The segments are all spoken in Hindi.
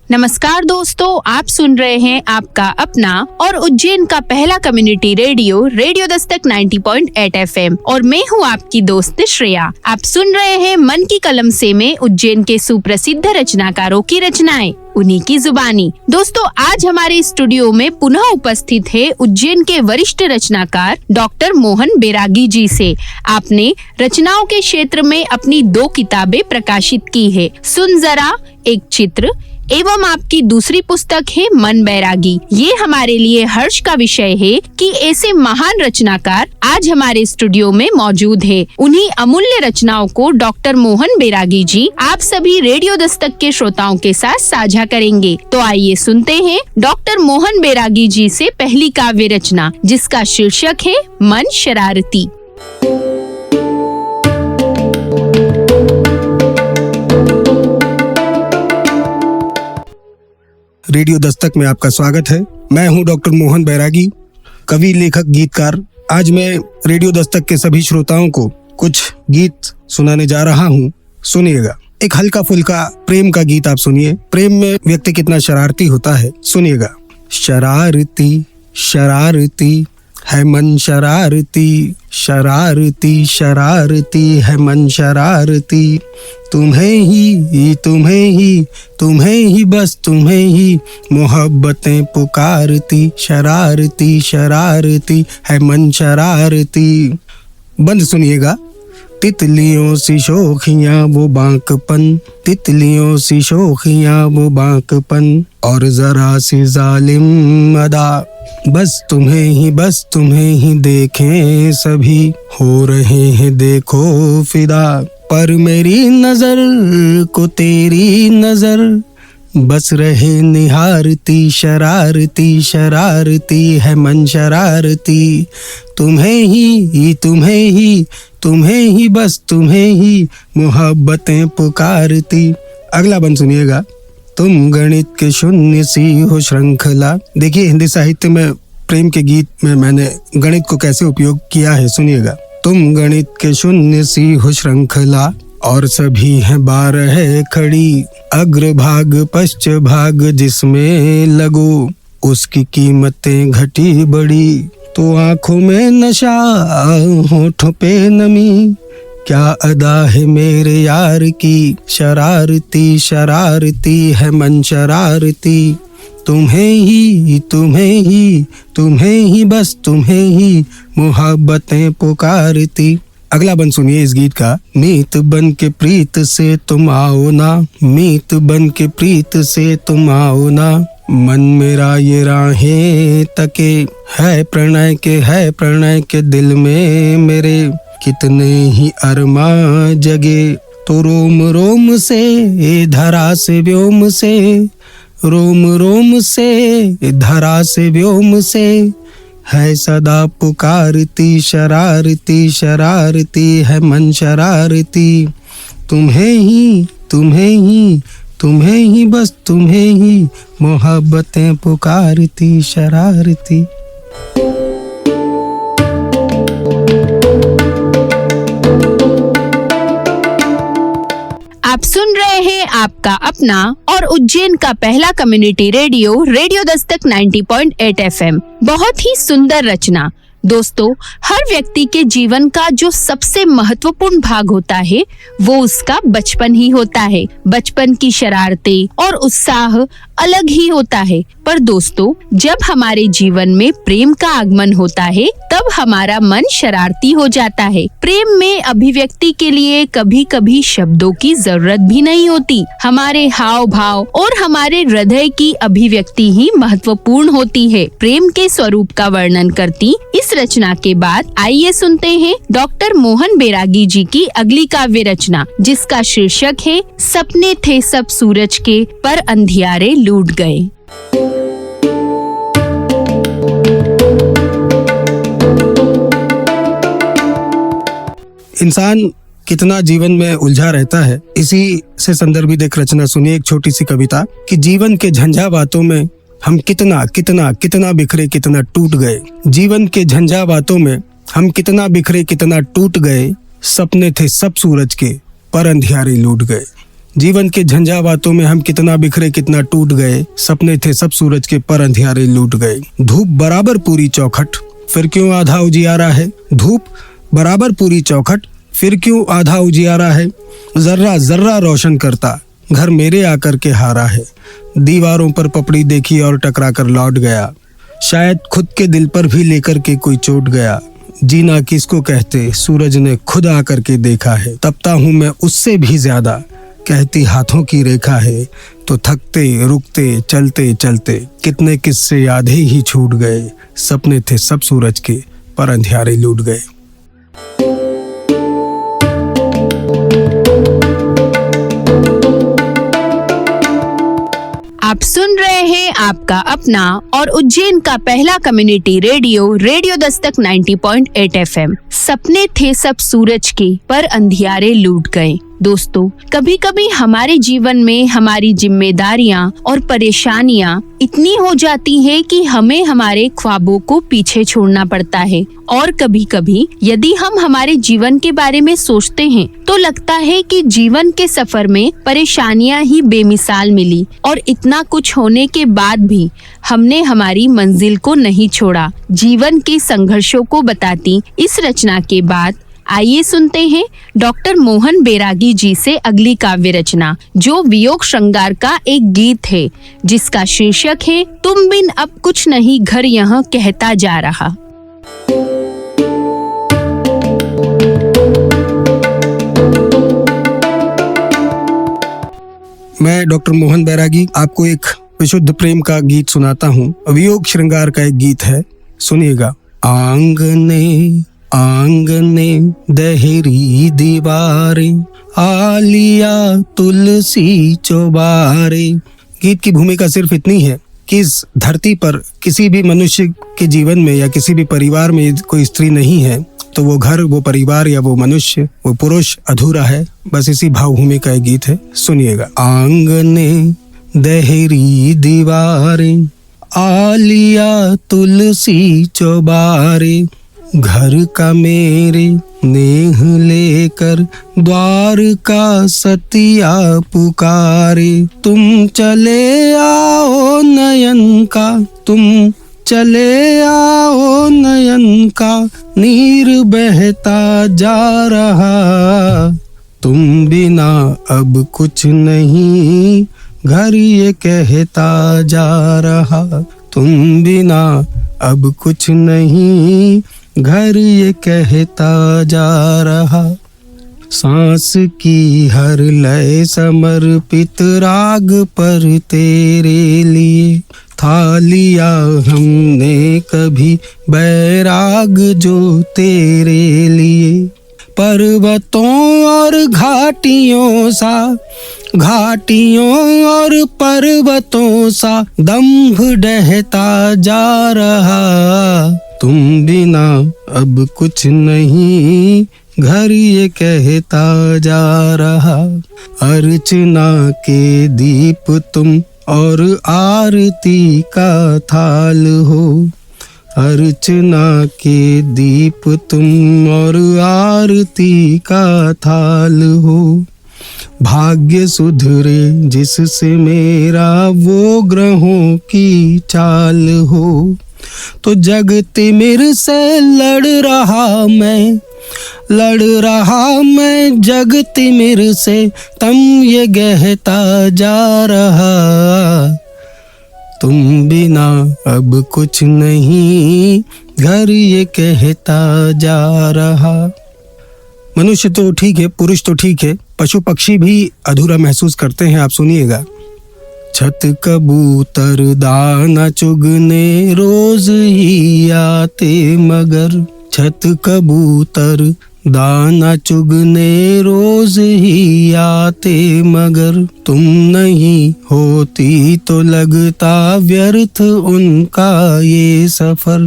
नमस्कार दोस्तों, आप सुन रहे हैं आपका अपना और उज्जैन का पहला community radio radio Dastak 90.8 FM और मैं हूं आपकी दोस्त श्रेया। आप सुन रहे हैं मन की कलम से में उज्जैन के सुप्रसिद्ध रचनाकारों की रचनाएं, उन्हीं की जुबानी। दोस्तों, आज हमारे स्टूडियो में पुनः उपस्थित है उज्जैन के वरिष्ठ रचनाकार डॉक्टर मोहन बैरागी जी से। आपने रचनाओं के क्षेत्र में अपनी 2 किताबें प्रकाशित की है, सुन जरा एक चित्र एवं आपकी दूसरी पुस्तक है मन बैरागी। ये हमारे लिए हर्ष का विषय है कि ऐसे महान रचनाकार आज हमारे स्टूडियो में मौजूद है। उन्हीं अमूल्य रचनाओं को डॉक्टर मोहन बैरागी जी आप सभी रेडियो दस्तक के श्रोताओं के साथ साझा करेंगे। तो आइए सुनते हैं डॉक्टर मोहन बैरागी जी से पहली काव्य रचना, जिसका शीर्षक है मन शरारती। रेडियो दस्तक में आपका स्वागत है। मैं हूं डॉक्टर मोहन बैरागी, कवि, लेखक, गीतकार। आज मैं रेडियो दस्तक के सभी श्रोताओं को कुछ गीत सुनाने जा रहा हूं, सुनिएगा। एक हल्का फुल्का प्रेम का गीत आप सुनिए। प्रेम में व्यक्ति कितना शरारती होता है, सुनिएगा। शरारती शरारती है मन शरारती, शरारती शरारती है मन शरारती, तुम्हें ही तुम्हें ही तुम्हें ही बस तुम्हें ही मोहब्बतें पुकारती, शरारती शरारती है मन शरारती। बंद सुनिएगा। तितलियों सी शोखियाँ वो बांकपन, तितलियों सी शोखियाँ वो बांकपन, और जरा सी जालिम अदा, बस तुम्हें ही देखें सभी, हो रहे हैं देखो फिदा, पर मेरी नजर को तेरी नजर बस रहे निहारती, शरारती शरारती है मन शरारती, तुम्हें ही तुम्हें ही बस तुम्हें ही मोहब्बतें पुकारती। अगला बंद सुनिएगा। तुम गणित के शून्य सी हो श्रृंखला। देखिए, हिंदी साहित्य में प्रेम के गीत में मैंने गणित को कैसे उपयोग किया है, सुनिएगा। तुम गणित के शून्य सी हो श्रृंखला, और सभी हैं 12 खड़ी, अग्रभाग पश्च भाग जिसमें लगो, उसकी कीमतें घटी बड़ी, तो आंखों में नशा होठों पे नमी, क्या अदा है मेरे यार की, शरारती शरारती है मन शरारती, तुम्हें ही बस तुम्हें ही मोहब्बतें पुकारती। अगला बन सुनिए इस गीत का। मीत बन के प्रीत से तुम आओ ना, मीत बन के प्रीत से तुम आओ ना, मन मेरा ये राहें तके, है प्रणय के दिल में मेरे, कितने ही अरमां जगे, तो रोम रोम से धरा से व्योम से, रोम रोम से धरा से व्योम से, है सदा पुकारती, शरारती शरारती है मन शरारती, तुम्हें ही बस तुम्हें ही मोहब्बतें पुकारती, शरारती। आप सुन रहे हैं आपका अपना और उज्जैन का पहला community radio radio Dastak 90.8 FM। बहुत ही सुंदर रचना। दोस्तों, हर व्यक्ति के जीवन का जो सबसे महत्वपूर्ण भाग होता है वो उसका बचपन ही होता है। बचपन की शरारतें और उत्साह अलग ही होता है। पर दोस्तों, जब हमारे जीवन में प्रेम का आगमन होता है तब हमारा मन शरारती हो जाता है। प्रेम में अभिव्यक्ति के लिए कभी कभी शब्दों की जरूरत भी नहीं होती। हमारे हाव भाव और हमारे हृदय की अभिव्यक्ति ही महत्वपूर्ण होती है। प्रेम के स्वरूप का वर्णन करती इस रचना के बाद आइए सुनते हैं डॉक्टर मोहन बैरागी जी की अगली काव्य रचना, जिसका शीर्षक है सपने थे सब सूरज के, पर अंधियारे लूट गए। इंसान कितना जीवन में उलझा रहता है, इसी से संदर्भित एक रचना सुनिए, एक छोटी सी कविता कि जीवन के झंझावातों में हम कितना बिखरे, कितना टूट गए। जीवन के झंझावातों में हम कितना बिखरे, कितना टूट गए। सपने थे सब सूरज के, पर अंधियारे लूट गए। जीवन के झंझावातों में हम कितना बिखरे कितना टूट गए, सपने थे सब सूरज के पर अंधियारे लूट गए। धूप बराबर पूरी चौखट, फिर क्यों आधा उजियारा है। धूप बराबर पूरी चौखट, फिर क्यों आधा उजियारा है। जर्रा जर्रा रोशन करता घर मेरे आकर के हारा है। दीवारों पर पपड़ी देखी और टकरा कर लौट गया, शायद खुद के दिल पर भी लेकर के कोई चोट गया। जीना किसको कहते सूरज ने खुद आकर के देखा है। तपता हूँ मैं उससे भी ज्यादा, कहती हाथों की रेखा है। तो थकते रुकते चलते चलते कितने किस्से आधे ही छूट गए। सपने थे सब सूरज के पर अंधियारे लूट गए। आप सुन रहे हैं आपका अपना और उज्जैन का पहला community radio, radio Dastak 90.8 FM। सपने थे सब सूरज के पर अंधियारे लूट गए। दोस्तों, कभी कभी हमारे जीवन में हमारी जिम्मेदारियां और परेशानियां इतनी हो जाती है कि हमें हमारे ख्वाबों को पीछे छोड़ना पड़ता है। और कभी कभी यदि हम हमारे जीवन के बारे में सोचते हैं तो लगता है कि जीवन के सफर में परेशानियां ही बेमिसाल मिली और इतना कुछ होने के बाद भी हमने हमारी मंजिल को नहीं छोड़ा। जीवन के संघर्षों को बताती इस रचना के बाद आइए सुनते हैं डॉक्टर मोहन बैरागी जी से अगली काव्य रचना, जो वियोग श्रृंगार का एक गीत है, जिसका शीर्षक है तुम बिन अब कुछ नहीं घर यहाँ कहता जा रहा। मैं डॉक्टर मोहन बैरागी आपको एक विशुद्ध प्रेम का गीत सुनाता हूँ। वियोग श्रृंगार का एक गीत है, सुनिएगा। आंगने आंगने दहरी दीवारें, आलिया तुलसी चौबारे। गीत की भूमिका सिर्फ इतनी है कि इस धरती पर किसी भी मनुष्य के जीवन में या किसी भी परिवार में कोई स्त्री नहीं है तो वो घर, वो परिवार या वो मनुष्य, वो पुरुष अधूरा है। बस इसी भावभूमि का एक गीत है, सुनिएगा। आंगने दहरी दीवारें, आलिया तुलसी चौबारे, घर का मेरे नेह लेकर द्वार का सतिया पुकारे। तुम चले आओ नयन का, तुम चले आओ नयन का, नीर बहता जा रहा। तुम बिना अब कुछ नहीं घर ये कहता जा रहा। तुम बिना अब कुछ नहीं घर ये कहता जा रहा। सांस की हर लय समर्पित राग पर तेरे लिए, था लिया हमने कभी बैराग जो तेरे लिए। पर्वतों और घाटियों सा, घाटियों और पर्वतों सा दंभ ढहता जा रहा। तुम बिना अब कुछ नहीं घर ये कहता जा रहा। अर्चना के दीप तुम और आरती का थाल हो, अर्चना के दीप तुम और आरती का थाल हो। भाग्य सुधरे जिससे मेरा वो ग्रहों की चाल हो। तो जगते मेरे से लड़ रहा मैं, लड़ रहा मैं जगते मेरे से, तम ये कहता जा रहा। तुम बिना अब कुछ नहीं घर ये कहता जा रहा। मनुष्य तो ठीक है, पुरुष तो ठीक है, पशु पक्षी भी अधूरा महसूस करते हैं। आप सुनिएगा। छत कबूतर दाना चुगने रोज ही आते मगर, छत कबूतर दाना चुगने रोज ही आते मगर, तुम नहीं होती तो लगता व्यर्थ उनका ये सफर।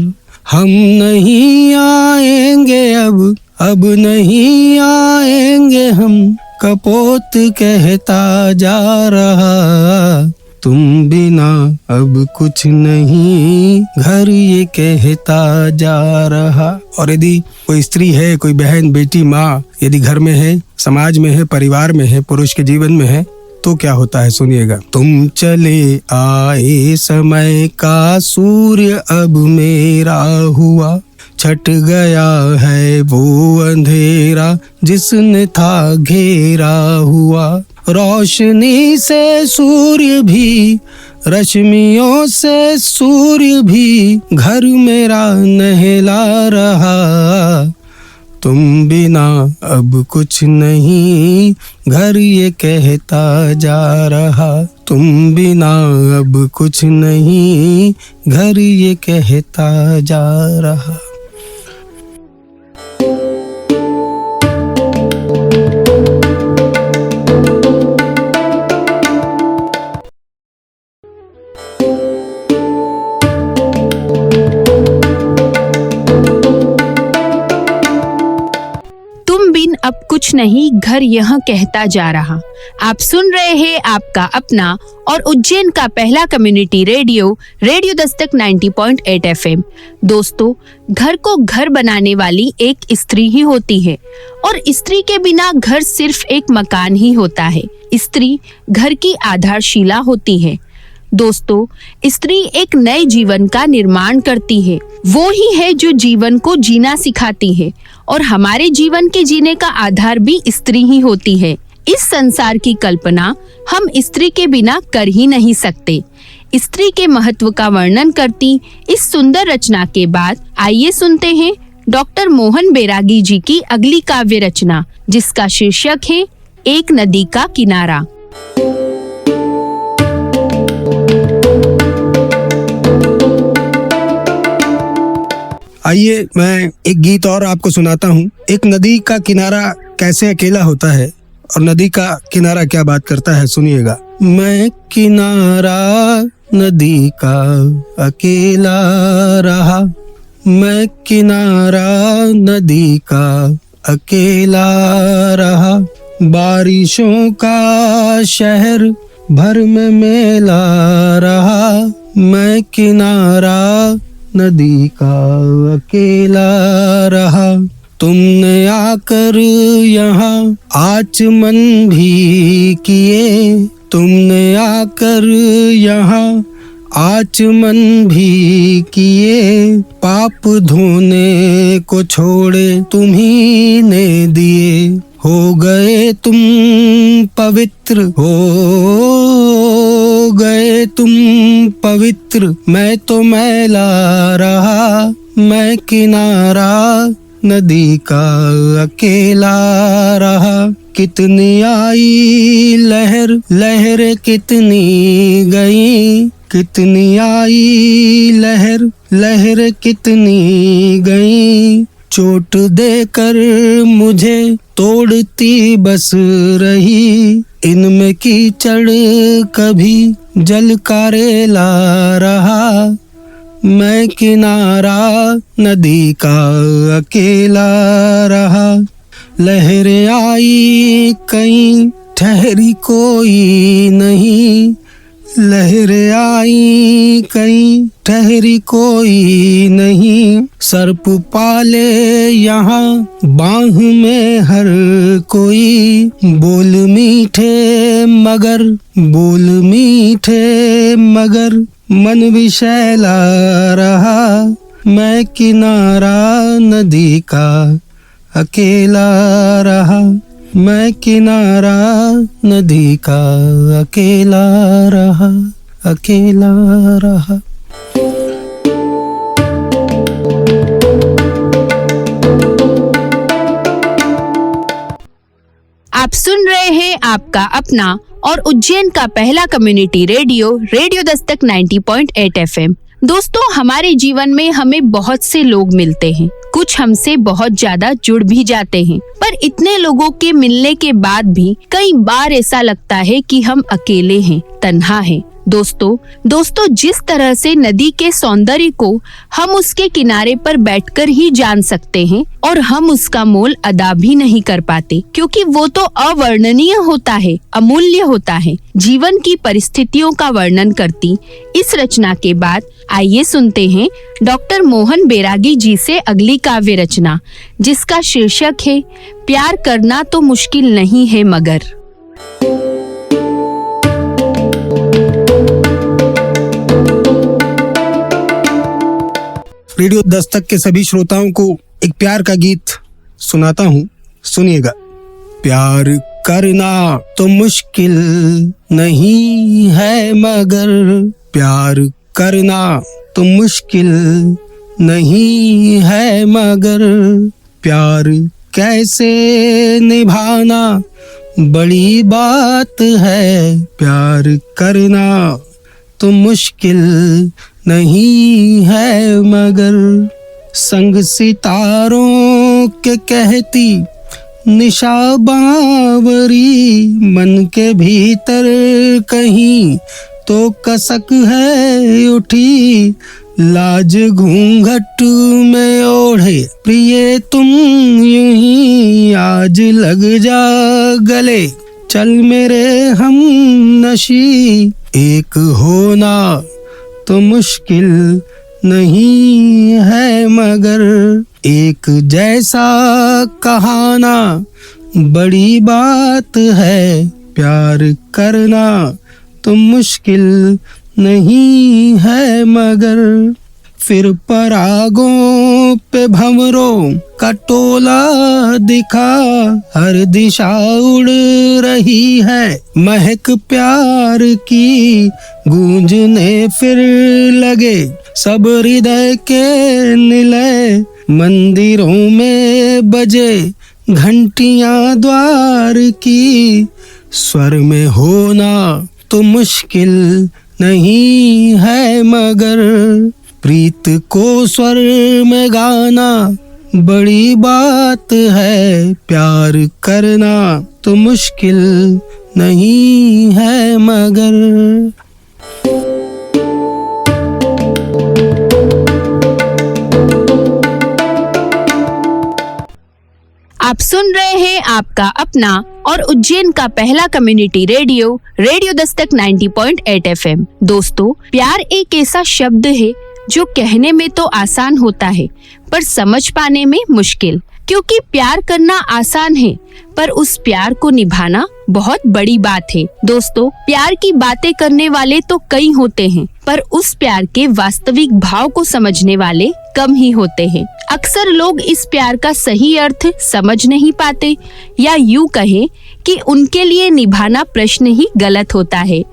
हम नहीं आएंगे अब नहीं आएंगे हम, कपोत कहता जा रहा। तुम बिना अब कुछ नहीं, घर ये कहता जा रहा। और यदि कोई स्त्री है, कोई बहन, बेटी, माँ यदि घर में है, समाज में है, परिवार में है, पुरुष के जीवन में है, तो क्या होता है सुनिएगा। तुम चले आए समय का सूर्य अब मेरा हुआ, छट गया है वो अंधेरा जिसने था घेरा हुआ। रोशनी से सूर्य भी, रश्मियों से सूर्य भी घर मेरा नहला रहा। तुम बिना अब कुछ नहीं, घर ये कहता जा रहा। तुम बिना अब कुछ नहीं, घर ये कहता जा रहा। अब कुछ नहीं, घर यह कहता जा रहा। आप सुन रहे हैं आपका अपना और उज्जैन का पहला community radio, radio Dastak 90.8 FM। दोस्तों, घर को घर बनाने वाली एक स्त्री ही होती है और स्त्री के बिना घर सिर्फ एक मकान ही होता है। स्त्री घर की आधारशिला होती है। दोस्तों, स्त्री एक नए जीवन का निर्माण करती है। वो ही है जो जीवन को जीना सिखाती है और हमारे जीवन के जीने का आधार भी स्त्री ही होती है। इस संसार की कल्पना हम स्त्री के बिना कर ही नहीं सकते। स्त्री के महत्व का वर्णन करती इस सुंदर रचना के बाद आइए सुनते हैं डॉक्टर मोहन बैरागी जी की अगली काव्य रचना, जिसका शीर्षक है एक नदी का किनारा। आइए मैं एक गीत और आपको सुनाता हूँ। एक नदी का किनारा कैसे अकेला होता है और नदी का किनारा क्या बात करता है, सुनिएगा। मैं किनारा नदी का अकेला रहा, मैं किनारा नदी का अकेला रहा। बारिशों का शहर भर में मेला रहा, मैं किनारा नदी का अकेला रहा। तुमने आकर यहाँ आचमन भी किए, तुमने आकर यहाँ आचमन भी किए। पाप धोने को छोड़े तुम्ही ने दिए, हो गए तुम पवित्र, हो गए तुम पवित्र। मैं तो मैला रहा, मैं किनारा नदी का अकेला रहा। कितनी आई लहर, लहरें कितनी गई, कितनी आई लहर, लहरें कितनी गई। चोट देकर मुझे तोड़ती बस रही, इनमें कीचड़ कभी जल का रेला रहा। मैं किनारा नदी का अकेला रहा। लहरें आई कहीं ठहरी कोई नहीं, लहरें आई कहीं ठहरी कोई नहीं। सर्प पाले यहाँ बाह में हर कोई, बोल मीठे मगर, बोल मीठे मगर, मन विशैला रहा। मैं किनारा नदी का अकेला रहा, मैं किनारा नदी का अकेला रहा, अकेला रहा। आप सुन रहे हैं आपका अपना और उज्जैन का पहला community radio, radio Dastak 90.8 FM। दोस्तों, हमारे जीवन में हमें बहुत से लोग मिलते हैं, कुछ हमसे बहुत ज्यादा जुड़ भी जाते हैं, पर इतने लोगों के मिलने के बाद भी कई बार ऐसा लगता है कि हम अकेले हैं, तन्हा हैं। दोस्तों जिस तरह से नदी के सौंदर्य को हम उसके किनारे पर बैठकर ही जान सकते हैं और हम उसका मोल अदा भी नहीं कर पाते, क्योंकि वो तो अवर्णनीय होता है, अमूल्य होता है। जीवन की परिस्थितियों का वर्णन करती इस रचना के बाद आइए सुनते हैं डॉक्टर मोहन बैरागी जी से अगली काव्य रचना, जिसका शीर्षक है प्यार करना तो मुश्किल नहीं है मगर। रेडियो दस्तक के सभी श्रोताओं को एक प्यार का गीत सुनाता हूँ, सुनिएगा। प्यार करना तो मुश्किल नहीं है मगर, प्यार करना तो मुश्किल नहीं है मगर, प्यार कैसे निभाना बड़ी बात है, प्यार करना तो मुश्किल नहीं है मगर। संग सितारों के कहती निशा बावरी, मन के भीतर कहीं तो कसक है उठी, लाज घूंघट में ओढ़े प्रिय तुम यूं ही आज लग जा गले, चल मेरे हम नशी, एक होना तो मुश्किल नहीं है मगर, एक जैसा कहाना बड़ी बात है, प्यार करना तो मुश्किल नहीं है मगर। फिर परागों पे भंवरों का टोला दिखा, हर दिशा उड़ रही है महक प्यार की, गूंजने फिर लगे सब हृदय के निलय, मंदिरों में बजे घंटियां द्वार की, स्वर में होना तो मुश्किल नहीं है मगर, प्रीत को स्वर में गाना बड़ी बात है, प्यार करना तो मुश्किल नहीं है मगर। आप सुन रहे हैं आपका अपना और उज्जैन का पहला community radio, radio Dastak 90.8 FM। दोस्तों, प्यार एक ऐसा शब्द है जो कहने में तो आसान होता है पर समझ पाने में मुश्किल, क्योंकि प्यार करना आसान है पर उस प्यार को निभाना बहुत बड़ी बात है। दोस्तों, प्यार की बातें करने वाले तो कई होते हैं पर उस प्यार के वास्तविक भाव को समझने वाले कम ही होते हैं। अक्सर लोग इस प्यार का सही अर्थ समझ नहीं पाते, या यूं कहें कि उनके लिए निभाना प्रश्न ही गलत होता है।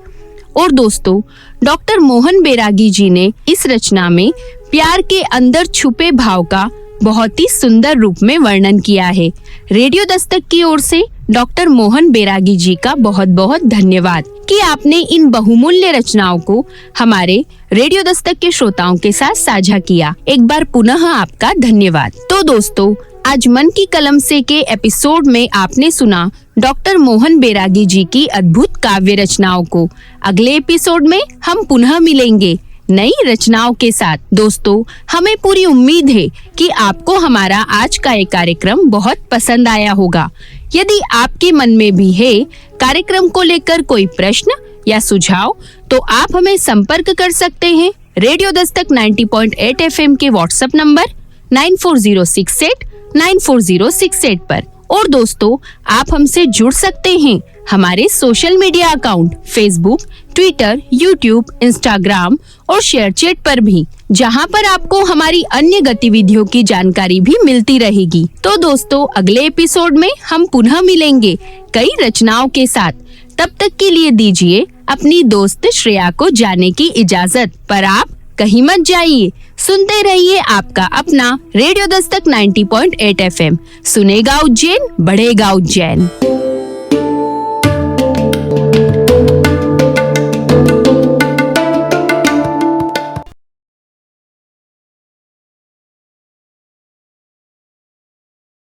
और दोस्तों, डॉक्टर मोहन बैरागी जी ने इस रचना में प्यार के अंदर छुपे भाव का बहुत ही सुंदर रूप में वर्णन किया है। रेडियो दस्तक की ओर से डॉक्टर मोहन बैरागी जी का बहुत बहुत धन्यवाद कि आपने इन बहुमूल्य रचनाओं को हमारे रेडियो दस्तक के श्रोताओं के साथ साझा किया। एक बार पुनः आपका धन्यवाद। तो दोस्तों, आज मन की कलम से के एपिसोड में आपने सुना डॉक्टर मोहन बैरागी जी की अद्भुत काव्य रचनाओं को। अगले एपिसोड में हम पुनः मिलेंगे नई रचनाओं के साथ। दोस्तों, हमें पूरी उम्मीद है कि आपको हमारा आज का ये कार्यक्रम बहुत पसंद आया होगा। यदि आपके मन में भी है कार्यक्रम को लेकर कोई प्रश्न या सुझाव, तो आप हमें संपर्क कर सकते हैं रेडियो दस्तक 90.8 FM के व्हाट्सएप नंबर 9406894068 पर। और दोस्तों, आप हमसे जुड़ सकते हैं हमारे social media account Facebook, Twitter, YouTube, Instagram और शेयरचैट पर भी, जहां पर आपको हमारी अन्य गतिविधियों की जानकारी भी मिलती रहेगी। तो दोस्तों, अगले एपिसोड में हम पुनः मिलेंगे कई रचनाओं के साथ। तब तक के लिए दीजिए अपनी दोस्त श्रेया को जाने की इजाजत, पर आप कहीं मत जाइए, सुनते रहिए आपका अपना रेडियो दस्तक 90.8 FM। सुनेगा उज्जैन, बढ़ेगा उज्जैन।